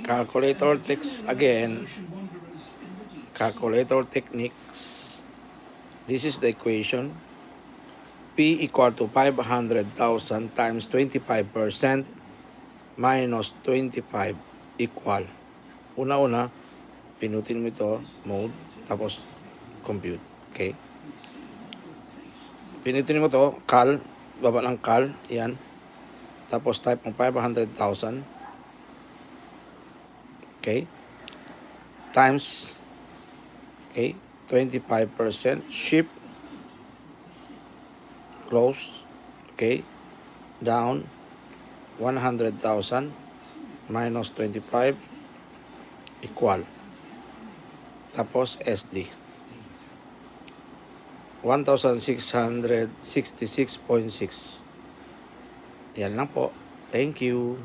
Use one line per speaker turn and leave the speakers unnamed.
Calculator text again. Calculator techniques. This is the equation. P equal to 500,000 times 25% minus 25 equal. Una-una, pinutin mo ito, mode, tapos compute. Okay? Pinutin mo ito, cal, baba ng cal, yan. Tapos type ng 500,000. Okay? Times, okay, 25%, shift, close, okay, down, 100,000 minus 25 equal. Tapos SD. 1,666.6. Yan lang po. Thank you.